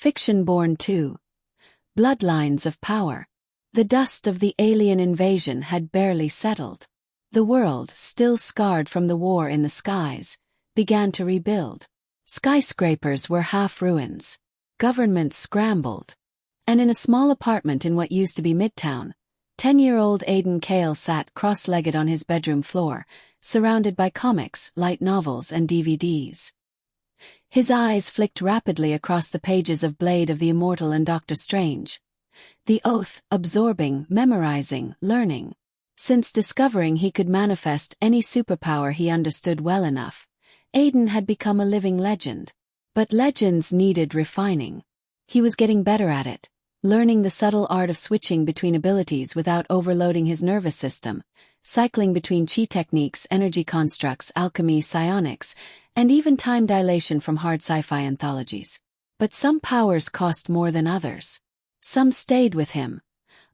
Fictionborn 2. Bloodlines of power. The dust of the alien invasion had barely settled. The world, still scarred from the war in the skies, began to rebuild. Skyscrapers were half ruins. Governments scrambled. And in a small apartment in what used to be Midtown, 10-year-old Aidan Cale sat cross-legged on his bedroom floor, surrounded by comics, light novels, and DVDs. His eyes flicked rapidly across the pages of Blade of the Immortal and Doctor Strange. The Oath, absorbing, memorizing, learning. Since discovering he could manifest any superpower he understood well enough, Aidan had become a living legend. But legends needed refining. He was getting better at it, learning the subtle art of switching between abilities without overloading his nervous system, cycling between chi techniques, energy constructs, alchemy, psionics, and even time dilation from hard sci-fi anthologies. But some powers cost more than others. Some stayed with him.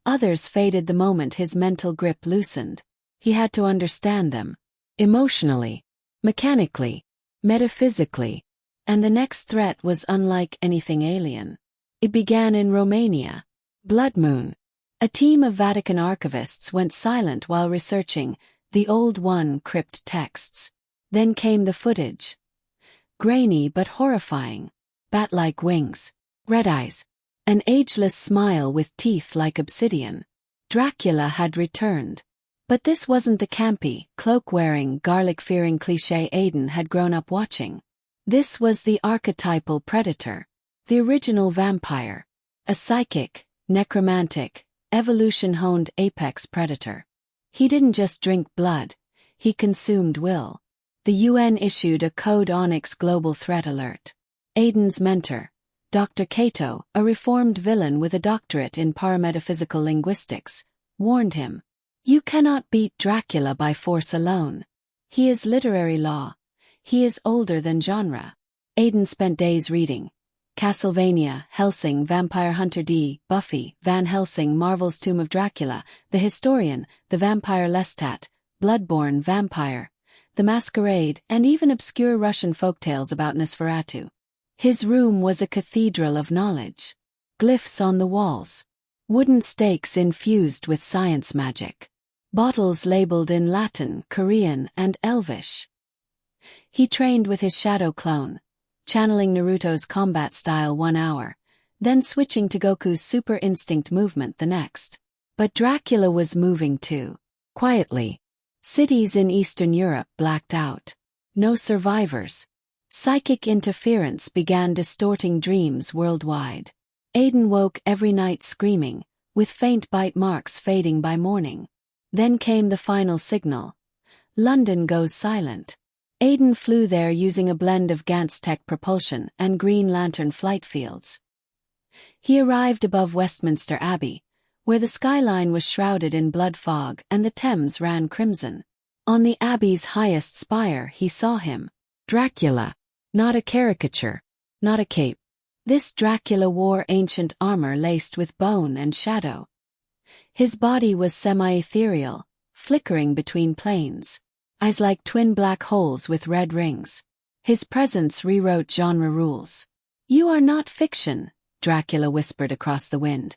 Others faded the moment his mental grip loosened. He had to understand them. Emotionally, mechanically, metaphysically. And the next threat was unlike anything alien. It began in Romania. Blood Moon. A team of Vatican archivists went silent while researching the Old One crypt texts. Then came the footage. Grainy but horrifying. Bat-like wings. Red eyes. An ageless smile with teeth like obsidian. Dracula had returned. But this wasn't the campy, cloak-wearing, garlic-fearing cliché Aidan had grown up watching. This was the archetypal predator. The original vampire. A psychic, necromantic, evolution-honed apex predator. He didn't just drink blood. He consumed will. The UN issued a Code Onyx global threat alert. Aidan's mentor, Dr. Cato, a reformed villain with a doctorate in parametaphysical linguistics, warned him. You cannot beat Dracula by force alone. He is literary law. He is older than genre. Aidan spent days reading. Castlevania, Helsing, Vampire Hunter D, Buffy, Van Helsing, Marvel's Tomb of Dracula, The Historian, The Vampire Lestat, Bloodborne, Vampire, The Masquerade, and even obscure Russian folktales about Nosferatu. His room was a cathedral of knowledge. Glyphs on the walls. Wooden stakes infused with science magic. Bottles labeled in Latin, Korean, and Elvish. He trained with his shadow clone, channeling Naruto's combat style 1 hour, then switching to Goku's super instinct movement the next. But Dracula was moving too. Quietly. Cities in Eastern Europe blacked out. No survivors. Psychic interference began distorting dreams worldwide. Aidan woke every night screaming, with faint bite marks fading by morning. Then came the final signal. London goes silent. Aidan flew there using a blend of Gantz Tech propulsion and Green Lantern flight fields. He arrived above Westminster Abbey, where the skyline was shrouded in blood fog and the Thames ran crimson. On the Abbey's highest spire he saw him. Dracula. Not a caricature. Not a cape. This Dracula wore ancient armor laced with bone and shadow. His body was semi-ethereal, flickering between planes. Eyes like twin black holes with red rings. His presence rewrote genre rules. You are not fiction, Dracula whispered across the wind.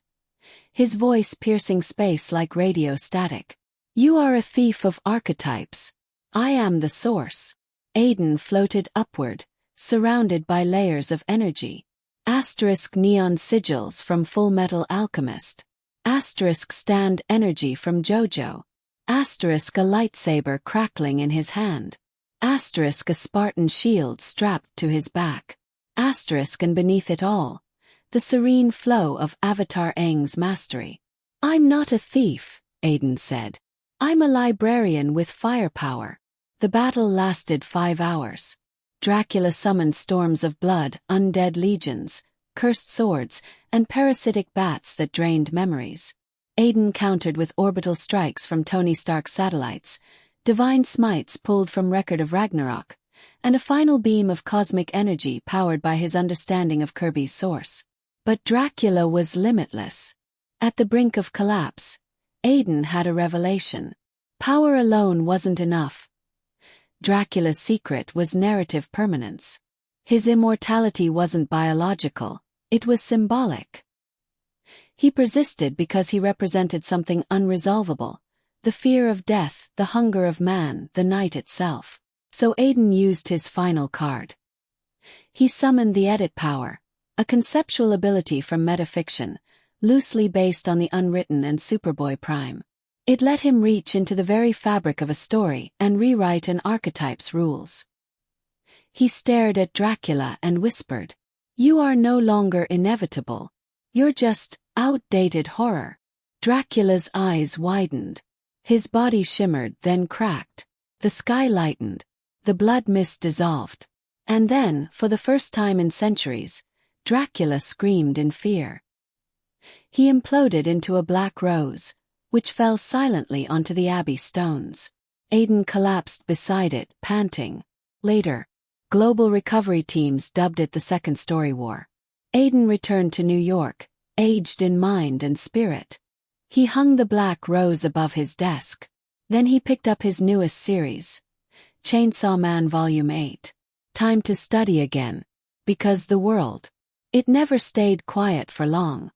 His voice piercing space like radio static. You are a thief of archetypes. I am the source. Aidan floated upward, surrounded by layers of energy. Asterisk neon sigils from Full Metal Alchemist. Asterisk stand energy from JoJo. Asterisk a lightsaber crackling in his hand. Asterisk a Spartan shield strapped to his back. Asterisk and beneath it all, the serene flow of Avatar Aang's mastery. I'm not a thief, Aidan said. I'm a librarian with firepower. The battle lasted 5 hours. Dracula summoned storms of blood, undead legions, cursed swords, and parasitic bats that drained memories. Aidan countered with orbital strikes from Tony Stark's satellites, divine smites pulled from Record of Ragnarok, and a final beam of cosmic energy powered by his understanding of Kirby's source. But Dracula was limitless. At the brink of collapse, Aidan had a revelation. Power alone wasn't enough. Dracula's secret was narrative permanence. His immortality wasn't biological, It was symbolic. He persisted because he represented something unresolvable, the fear of death, the hunger of man, the night itself. So Aidan used his final card. He summoned the edit power, a conceptual ability from metafiction, loosely based on the unwritten and Superboy Prime. It let him reach into the very fabric of a story and rewrite an archetype's rules. He stared at Dracula and whispered, "You are no longer inevitable. You're just outdated horror." Dracula's eyes widened. His body shimmered, then cracked. The sky lightened. The blood mist dissolved. And then, for the first time in centuries, Dracula screamed in fear. He imploded into a black rose, which fell silently onto the abbey stones. Aidan collapsed beside it, panting. Later, global recovery teams dubbed it the Second Story War. Aidan returned to New York, aged in mind and spirit. He hung the black rose above his desk. Then he picked up his newest series, Chainsaw Man Volume 8. Time to study again. Because the world, it never stayed quiet for long.